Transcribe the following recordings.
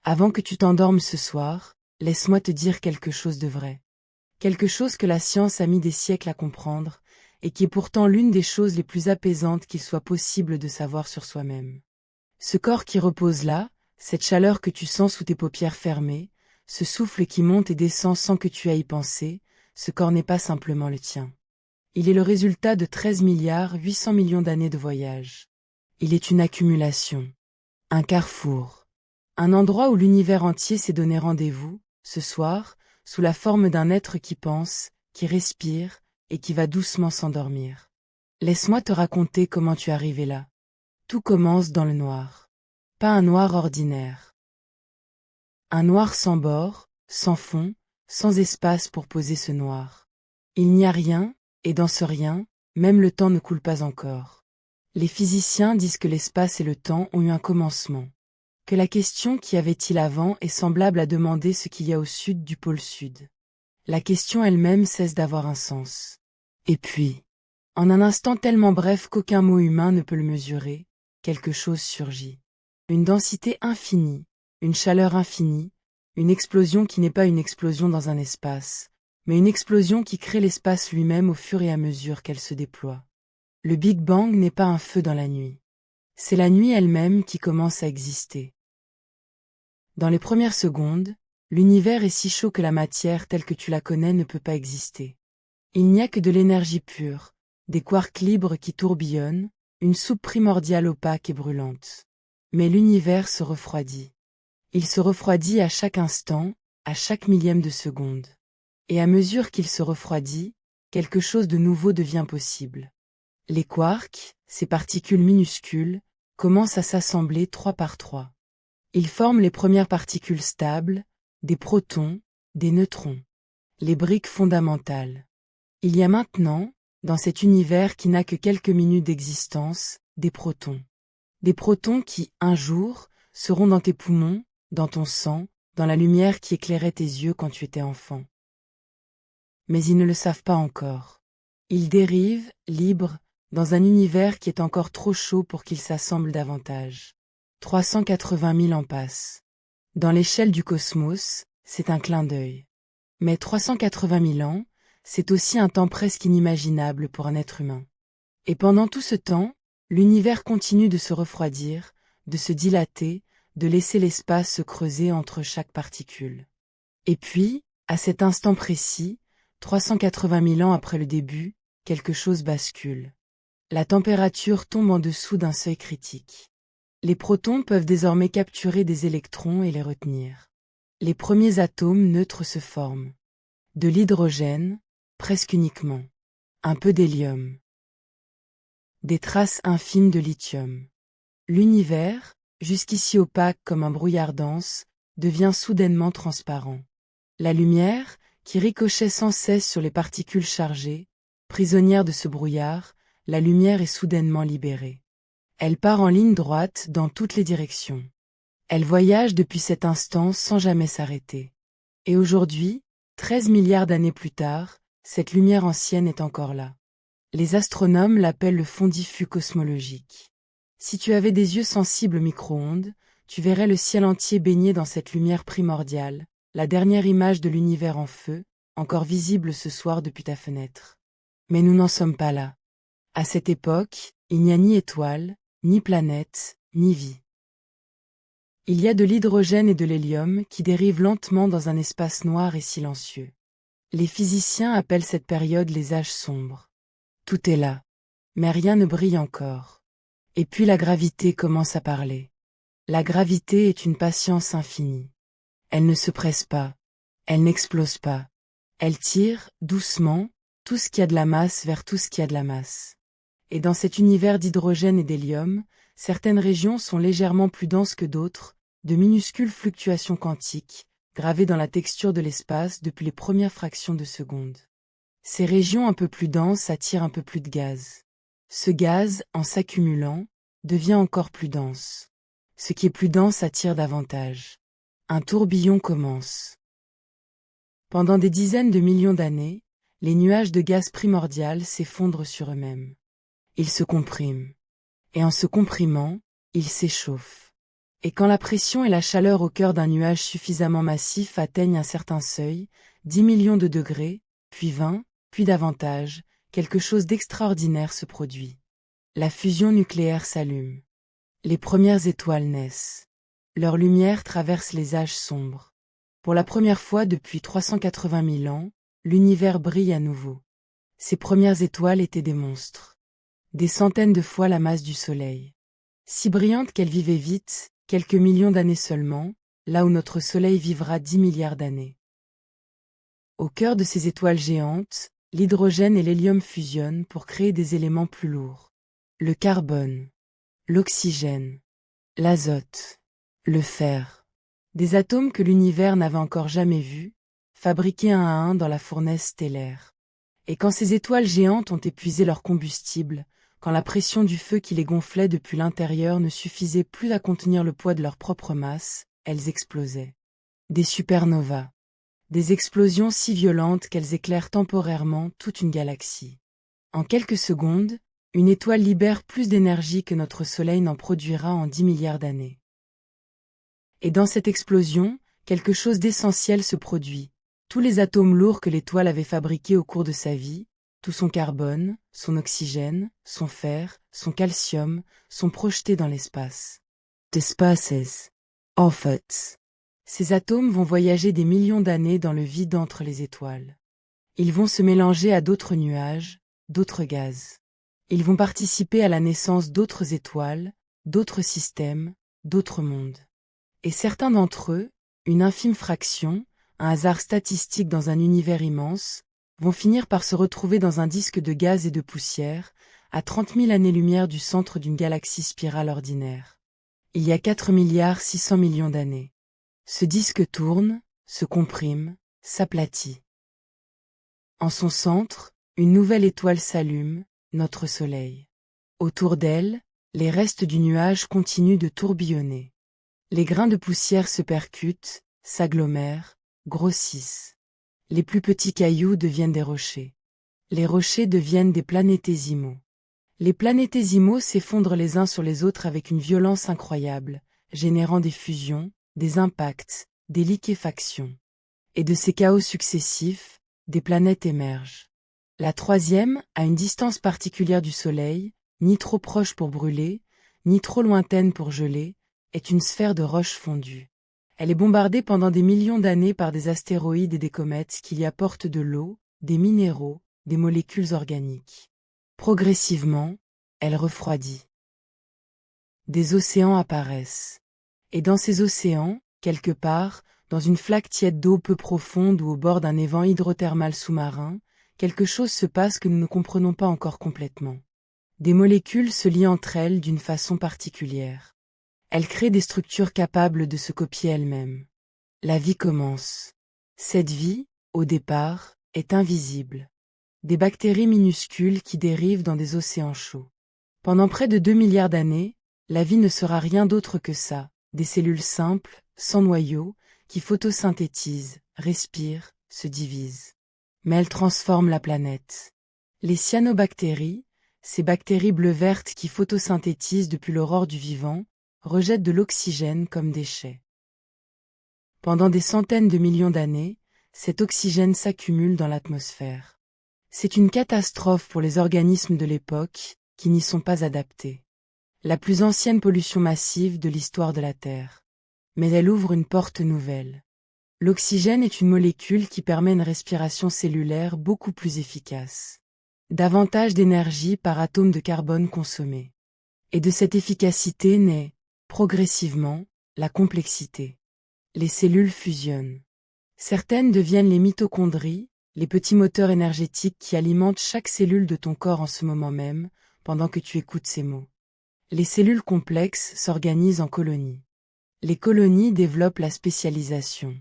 Avant que tu t'endormes ce soir, laisse-moi te dire quelque chose de vrai. Quelque chose que la science a mis des siècles à comprendre, et qui est pourtant l'une des choses les plus apaisantes qu'il soit possible de savoir sur soi-même. Ce corps qui repose là, cette chaleur que tu sens sous tes paupières fermées, ce souffle qui monte et descend sans que tu aies y pensé, ce corps n'est pas simplement le tien. Il est le résultat de 13 milliards 800 millions d'années de voyage. Il est une accumulation, un carrefour, un endroit où l'univers entier s'est donné rendez-vous, ce soir, sous la forme d'un être qui pense, qui respire, et qui va doucement s'endormir. Laisse-moi te raconter comment tu es arrivé là. Tout commence dans le noir. Pas un noir ordinaire. Un noir sans bord, sans fond, sans espace pour poser ce noir. Il n'y a rien, et dans ce rien, même le temps ne coule pas encore. Les physiciens disent que l'espace et le temps ont eu un commencement. Que la question qu'y avait-il avant est semblable à demander ce qu'il y a au sud du pôle sud. La question elle-même cesse d'avoir un sens. Et puis, en un instant tellement bref qu'aucun mot humain ne peut le mesurer, quelque chose surgit. Une densité infinie, une chaleur infinie, une explosion qui n'est pas une explosion dans un espace, mais une explosion qui crée l'espace lui-même au fur et à mesure qu'elle se déploie. Le Big Bang n'est pas un feu dans la nuit. C'est la nuit elle-même qui commence à exister. Dans les premières secondes, l'univers est si chaud que la matière telle que tu la connais ne peut pas exister. Il n'y a que de l'énergie pure, des quarks libres qui tourbillonnent, une soupe primordiale opaque et brûlante. Mais l'univers se refroidit. Il se refroidit à chaque instant, à chaque millième de seconde. Et à mesure qu'il se refroidit, quelque chose de nouveau devient possible. Les quarks, ces particules minuscules, commencent à s'assembler 3 par 3. Ils forment les premières particules stables, des protons, des neutrons. Les briques fondamentales. Il y a maintenant, dans cet univers qui n'a que quelques minutes d'existence, des protons. Des protons qui, un jour, seront dans tes poumons, dans ton sang, dans la lumière qui éclairait tes yeux quand tu étais enfant. Mais ils ne le savent pas encore. Ils dérivent, libres, dans un univers qui est encore trop chaud pour qu'ils s'assemblent davantage. 380 000 ans passent. Dans l'échelle du cosmos, c'est un clin d'œil. Mais 380 000 ans, c'est aussi un temps presque inimaginable pour un être humain. Et pendant tout ce temps, l'univers continue de se refroidir, de se dilater, de laisser l'espace se creuser entre chaque particule. Et puis, à cet instant précis, 380 000 ans après le début, quelque chose bascule. La température tombe en dessous d'un seuil critique. Les protons peuvent désormais capturer des électrons et les retenir. Les premiers atomes neutres se forment. De l'hydrogène, presque uniquement. Un peu d'hélium. Des traces infimes de lithium. L'univers, jusqu'ici opaque comme un brouillard dense, devient soudainement transparent. La lumière, qui ricochait sans cesse sur les particules chargées, prisonnière de ce brouillard, la lumière est soudainement libérée. Elle part en ligne droite dans toutes les directions. Elle voyage depuis cet instant sans jamais s'arrêter. Et aujourd'hui, 13 milliards d'années plus tard, cette lumière ancienne est encore là. Les astronomes l'appellent le fond diffus cosmologique. Si tu avais des yeux sensibles au micro-ondes, tu verrais le ciel entier baigné dans cette lumière primordiale, la dernière image de l'univers en feu, encore visible ce soir depuis ta fenêtre. Mais nous n'en sommes pas là. À cette époque, il n'y a ni étoiles, ni planètes, ni vie. Il y a de l'hydrogène et de l'hélium qui dérivent lentement dans un espace noir et silencieux. Les physiciens appellent cette période les âges sombres. Tout est là, mais rien ne brille encore. Et puis la gravité commence à parler. La gravité est une patience infinie. Elle ne se presse pas, elle n'explose pas. Elle tire, doucement, tout ce qui a de la masse vers tout ce qui a de la masse. Et dans cet univers d'hydrogène et d'hélium, certaines régions sont légèrement plus denses que d'autres, de minuscules fluctuations quantiques, gravées dans la texture de l'espace depuis les premières fractions de seconde. Ces régions un peu plus denses attirent un peu plus de gaz. Ce gaz, en s'accumulant, devient encore plus dense. Ce qui est plus dense attire davantage. Un tourbillon commence. Pendant des dizaines de millions d'années, les nuages de gaz primordial s'effondrent sur eux-mêmes. Ils se compriment. Et en se comprimant, ils s'échauffent. Et quand la pression et la chaleur au cœur d'un nuage suffisamment massif atteignent un certain seuil, 10 millions de degrés, puis 20, puis davantage, quelque chose d'extraordinaire se produit. La fusion nucléaire s'allume. Les premières étoiles naissent. Leur lumière traverse les âges sombres. Pour la première fois depuis 380 000 ans, l'univers brille à nouveau. Ces premières étoiles étaient des monstres. Des centaines de fois la masse du Soleil. Si brillantes qu'elles vivaient vite, quelques millions d'années seulement, là où notre Soleil vivra 10 milliards d'années. Au cœur de ces étoiles géantes, l'hydrogène et l'hélium fusionnent pour créer des éléments plus lourds. Le carbone, l'oxygène, l'azote, le fer. Des atomes que l'univers n'avait encore jamais vus, fabriqués un à un dans la fournaise stellaire. Et quand ces étoiles géantes ont épuisé leur combustible, quand la pression du feu qui les gonflait depuis l'intérieur ne suffisait plus à contenir le poids de leur propre masse, elles explosaient. Des supernovas. Des explosions si violentes qu'elles éclairent temporairement toute une galaxie. En quelques secondes, une étoile libère plus d'énergie que notre Soleil n'en produira en 10 milliards d'années. Et dans cette explosion, quelque chose d'essentiel se produit. Tous les atomes lourds que l'étoile avait fabriqués au cours de sa vie, tout son carbone, son oxygène, son fer, son calcium, sont projetés dans l'espace. The spaces. En fait. Ces atomes vont voyager des millions d'années dans le vide entre les étoiles. Ils vont se mélanger à d'autres nuages, d'autres gaz. Ils vont participer à la naissance d'autres étoiles, d'autres systèmes, d'autres mondes. Et certains d'entre eux, une infime fraction, un hasard statistique dans un univers immense, vont finir par se retrouver dans un disque de gaz et de poussière, à 30 000 années-lumière du centre d'une galaxie spirale ordinaire. Il y a 4 milliards 600 millions d'années. Ce disque tourne, se comprime, s'aplatit. En son centre, une nouvelle étoile s'allume, notre Soleil. Autour d'elle, les restes du nuage continuent de tourbillonner. Les grains de poussière se percutent, s'agglomèrent, grossissent. Les plus petits cailloux deviennent des rochers. Les rochers deviennent des planétésimaux. Les planétésimaux s'effondrent les uns sur les autres avec une violence incroyable, générant des fusions, des impacts, des liquéfactions. Et de ces chaos successifs, des planètes émergent. La troisième, à une distance particulière du Soleil, ni trop proche pour brûler, ni trop lointaine pour geler, est une sphère de roches fondues. Elle est bombardée pendant des millions d'années par des astéroïdes et des comètes qui y apportent de l'eau, des minéraux, des molécules organiques. Progressivement, elle refroidit. Des océans apparaissent. Et dans ces océans, quelque part, dans une flaque tiède d'eau peu profonde ou au bord d'un évent hydrothermal sous-marin, quelque chose se passe que nous ne comprenons pas encore complètement. Des molécules se lient entre elles d'une façon particulière. Elles créent des structures capables de se copier elles-mêmes. La vie commence. Cette vie, au départ, est invisible. Des bactéries minuscules qui dérivent dans des océans chauds. Pendant près de 2 milliards d'années, la vie ne sera rien d'autre que ça, des cellules simples, sans noyau, qui photosynthétisent, respirent, se divisent. Mais elles transforment la planète. Les cyanobactéries, ces bactéries bleu-vertes qui photosynthétisent depuis l'aurore du vivant, rejettent de l'oxygène comme déchet. Pendant des centaines de millions d'années, cet oxygène s'accumule dans l'atmosphère. C'est une catastrophe pour les organismes de l'époque, qui n'y sont pas adaptés. La plus ancienne pollution massive de l'histoire de la Terre. Mais elle ouvre une porte nouvelle. L'oxygène est une molécule qui permet une respiration cellulaire beaucoup plus efficace. Davantage d'énergie par atome de carbone consommé. Et de cette efficacité naît, progressivement, la complexité. Les cellules fusionnent. Certaines deviennent les mitochondries, les petits moteurs énergétiques qui alimentent chaque cellule de ton corps en ce moment même, pendant que tu écoutes ces mots. Les cellules complexes s'organisent en colonies. Les colonies développent la spécialisation.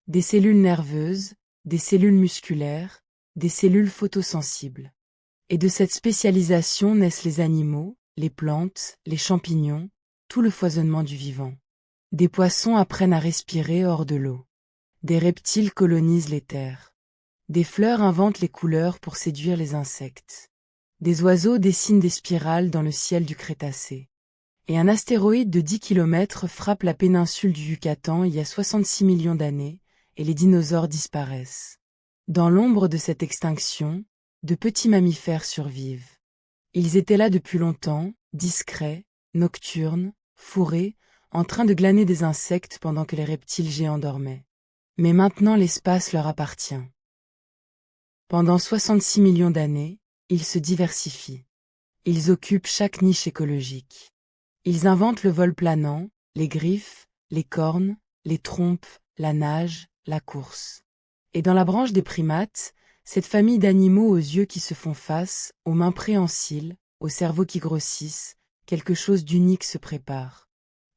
Des cellules nerveuses, des cellules musculaires, des cellules photosensibles. Et de cette spécialisation naissent les animaux, les plantes, les champignons, tout le foisonnement du vivant. Des poissons apprennent à respirer hors de l'eau. Des reptiles colonisent les terres. Des fleurs inventent les couleurs pour séduire les insectes. Des oiseaux dessinent des spirales dans le ciel du Crétacé. Et un astéroïde de 10 km frappe la péninsule du Yucatan il y a 66 millions d'années, et les dinosaures disparaissent. Dans l'ombre de cette extinction, de petits mammifères survivent. Ils étaient là depuis longtemps, discrets, nocturnes, fourrés, en train de glaner des insectes pendant que les reptiles géants dormaient. Mais maintenant l'espace leur appartient. Pendant 66 millions d'années, ils se diversifient. Ils occupent chaque niche écologique. Ils inventent le vol planant, les griffes, les cornes, les trompes, la nage, la course. Et dans la branche des primates, cette famille d'animaux aux yeux qui se font face, aux mains préhensiles, aux cerveaux qui grossissent, quelque chose d'unique se prépare.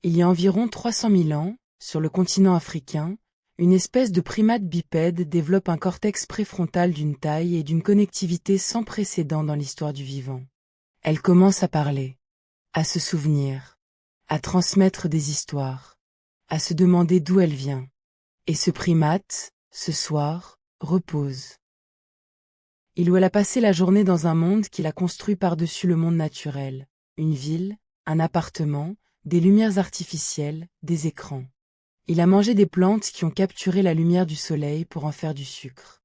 Il y a environ 300 000 ans, sur le continent africain, une espèce de primate bipède développe un cortex préfrontal d'une taille et d'une connectivité sans précédent dans l'histoire du vivant. Elle commence à parler, à se souvenir, à transmettre des histoires, à se demander d'où elle vient. Et ce primate, ce soir, repose. Il ou elle a passé la journée dans un monde qu'il a construit par-dessus le monde naturel, une ville, un appartement, des lumières artificielles, des écrans. Il a mangé des plantes qui ont capturé la lumière du soleil pour en faire du sucre.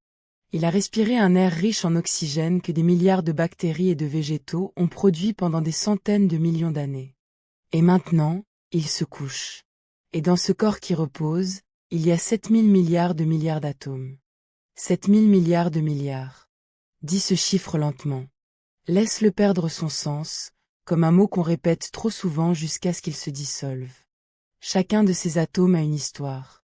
Il a respiré un air riche en oxygène que des milliards de bactéries et de végétaux ont produit pendant des centaines de millions d'années. Et maintenant, il se couche. Et dans ce corps qui repose, il y a 7000 milliards d'atomes. 7000 milliards de milliards. Dis ce chiffre lentement. Laisse-le perdre son sens, comme un mot qu'on répète trop souvent jusqu'à ce qu'il se dissolve. Chacun de ces atomes a une histoire.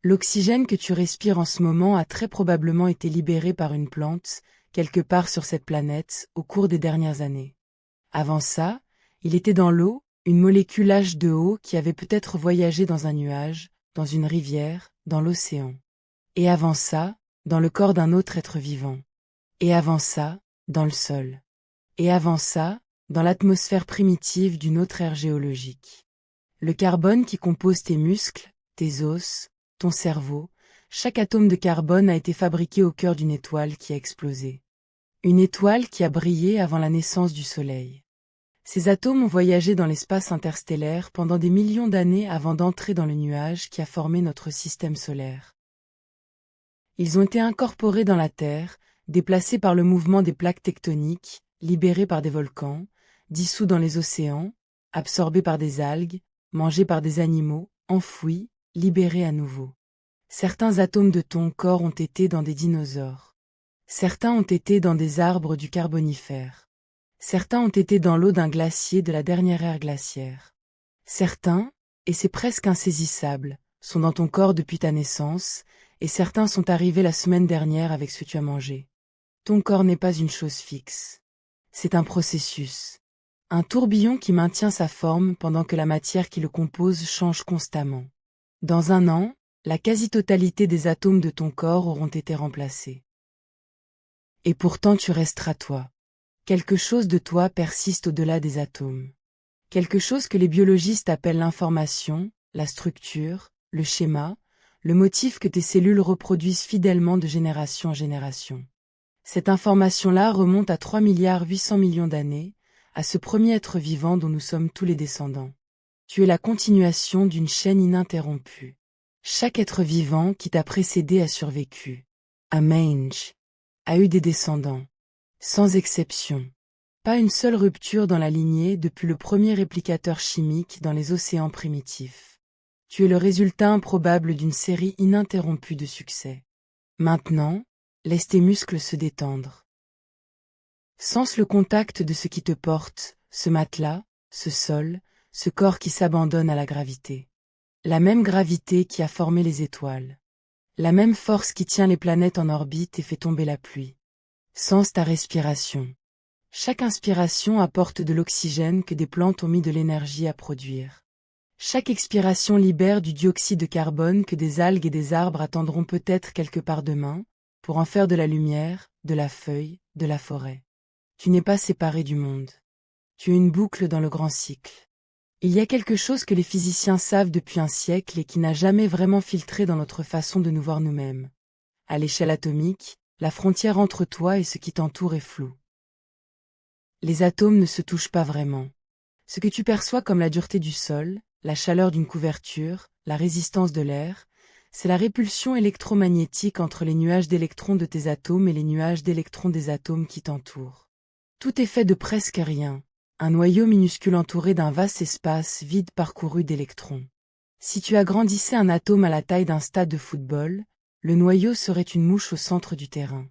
L'oxygène que tu respires en ce moment a très probablement été libéré par une plante, quelque part sur cette planète, au cours des dernières années. Avant ça, il était dans l'eau, une molécule H2O qui avait peut-être voyagé dans un nuage, dans une rivière, dans l'océan. Et avant ça, dans le corps d'un autre être vivant. Et avant ça, dans le sol. Et avant ça, dans l'atmosphère primitive d'une autre ère géologique. Le carbone qui compose tes muscles, tes os, ton cerveau, chaque atome de carbone a été fabriqué au cœur d'une étoile qui a explosé. Une étoile qui a brillé avant la naissance du Soleil. Ces atomes ont voyagé dans l'espace interstellaire pendant des millions d'années avant d'entrer dans le nuage qui a formé notre système solaire. Ils ont été incorporés dans la Terre, déplacés par le mouvement des plaques tectoniques, libérés par des volcans, dissous dans les océans, absorbés par des algues, mangés par des animaux, enfouis, libérés à nouveau. Certains atomes de ton corps ont été dans des dinosaures. Certains ont été dans des arbres du Carbonifère. Certains ont été dans l'eau d'un glacier de la dernière ère glaciaire. Certains, et c'est presque insaisissable, sont dans ton corps depuis ta naissance, et certains sont arrivés la semaine dernière avec ce que tu as mangé. Ton corps n'est pas une chose fixe. C'est un processus. Un tourbillon qui maintient sa forme pendant que la matière qui le compose change constamment. Dans un an, la quasi-totalité des atomes de ton corps auront été remplacés. Et pourtant tu resteras toi. Quelque chose de toi persiste au-delà des atomes. Quelque chose que les biologistes appellent l'information, la structure, le schéma, le motif que tes cellules reproduisent fidèlement de génération en génération. Cette information-là remonte à 3,8 milliards d'années, à ce premier être vivant dont nous sommes tous les descendants. Tu es la continuation d'une chaîne ininterrompue. Chaque être vivant qui t'a précédé a survécu. A mange. A eu des descendants. Sans exception. Pas une seule rupture dans la lignée depuis le premier réplicateur chimique dans les océans primitifs. Tu es le résultat improbable d'une série ininterrompue de succès. Maintenant, laisse tes muscles se détendre. Sens le contact de ce qui te porte, ce matelas, ce sol, ce corps qui s'abandonne à la gravité. La même gravité qui a formé les étoiles. La même force qui tient les planètes en orbite et fait tomber la pluie. Sens ta respiration. Chaque inspiration apporte de l'oxygène que des plantes ont mis de l'énergie à produire. Chaque expiration libère du dioxyde de carbone que des algues et des arbres attendront peut-être quelque part demain, pour en faire de la lumière, de la feuille, de la forêt. Tu n'es pas séparé du monde. Tu es une boucle dans le grand cycle. Il y a quelque chose que les physiciens savent depuis un siècle et qui n'a jamais vraiment filtré dans notre façon de nous voir nous-mêmes. À l'échelle atomique, la frontière entre toi et ce qui t'entoure est floue. Les atomes ne se touchent pas vraiment. Ce que tu perçois comme la dureté du sol, la chaleur d'une couverture, la résistance de l'air, c'est la répulsion électromagnétique entre les nuages d'électrons de tes atomes et les nuages d'électrons des atomes qui t'entourent. Tout est fait de presque rien, un noyau minuscule entouré d'un vaste espace vide parcouru d'électrons. Si tu agrandissais un atome à la taille d'un stade de football, le noyau serait une mouche au centre du terrain.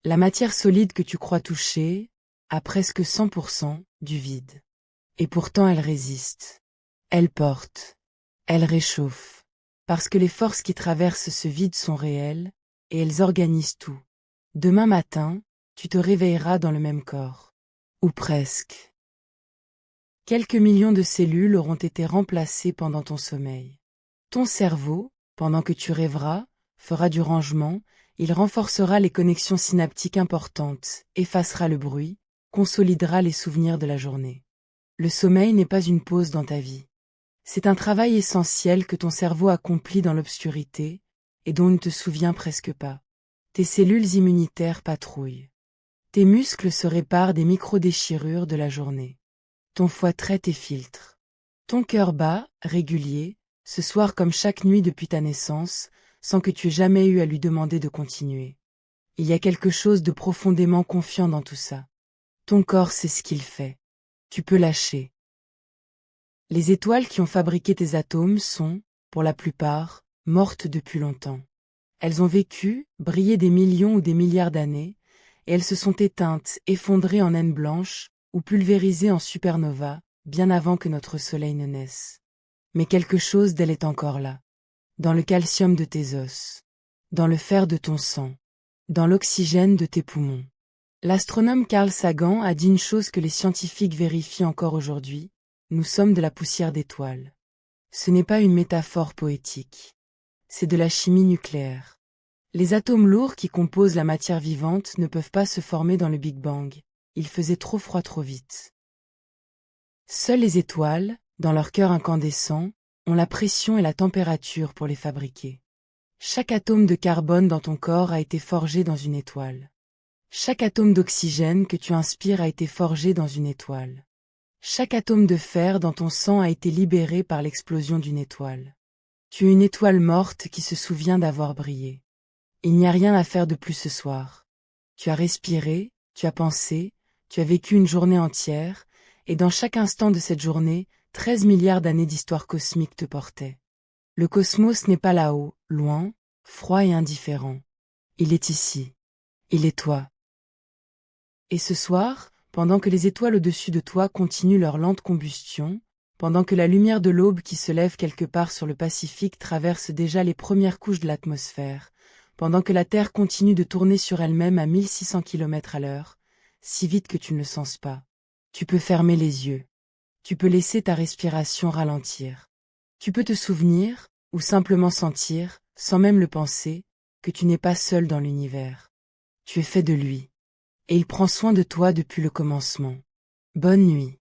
La matière solide que tu crois toucher a presque 100% du vide. Et pourtant elle résiste. Elle porte. Elle réchauffe. Parce que les forces qui traversent ce vide sont réelles, et elles organisent tout. Demain matin, tu te réveilleras dans le même corps. Ou presque. Quelques millions de cellules auront été remplacées pendant ton sommeil. Ton cerveau, pendant que tu rêveras, fera du rangement, il renforcera les connexions synaptiques importantes, effacera le bruit, consolidera les souvenirs de la journée. Le sommeil n'est pas une pause dans ta vie. C'est un travail essentiel que ton cerveau accomplit dans l'obscurité, et dont on ne te souvient presque pas. Tes cellules immunitaires patrouillent. Tes muscles se réparent des micro-déchirures de la journée. Ton foie traite et filtre. Ton cœur bat, régulier, ce soir comme chaque nuit depuis ta naissance, sans que tu aies jamais eu à lui demander de continuer. Il y a quelque chose de profondément confiant dans tout ça. Ton corps sait ce qu'il fait. Tu peux lâcher. Les étoiles qui ont fabriqué tes atomes sont, pour la plupart, mortes depuis longtemps. Elles ont vécu, brillé des millions ou des milliards d'années, et elles se sont éteintes, effondrées en naines blanches, ou pulvérisées en supernova, bien avant que notre soleil ne naisse. Mais quelque chose d'elle est encore là. Dans le calcium de tes os. Dans le fer de ton sang. Dans l'oxygène de tes poumons. L'astronome Carl Sagan a dit une chose que les scientifiques vérifient encore aujourd'hui, nous sommes de la poussière d'étoiles. Ce n'est pas une métaphore poétique. C'est de la chimie nucléaire. Les atomes lourds qui composent la matière vivante ne peuvent pas se former dans le Big Bang. Il faisait trop froid trop vite. Seules les étoiles, dans leur cœur incandescent, ont la pression et la température pour les fabriquer. Chaque atome de carbone dans ton corps a été forgé dans une étoile. Chaque atome d'oxygène que tu inspires a été forgé dans une étoile. Chaque atome de fer dans ton sang a été libéré par l'explosion d'une étoile. Tu es une étoile morte qui se souvient d'avoir brillé. Il n'y a rien à faire de plus ce soir. Tu as respiré, tu as pensé, tu as vécu une journée entière, et dans chaque instant de cette journée, 13 milliards d'années d'histoire cosmique te portaient. Le cosmos n'est pas là-haut, loin, froid et indifférent. Il est ici. Il est toi. Et ce soir, pendant que les étoiles au-dessus de toi continuent leur lente combustion, pendant que la lumière de l'aube qui se lève quelque part sur le Pacifique traverse déjà les premières couches de l'atmosphère, pendant que la Terre continue de tourner sur elle-même à 1600 km/h, si vite que tu ne le sens pas, tu peux fermer les yeux. Tu peux laisser ta respiration ralentir. Tu peux te souvenir, ou simplement sentir, sans même le penser, que tu n'es pas seul dans l'univers. Tu es fait de lui. Et il prend soin de toi depuis le commencement. Bonne nuit.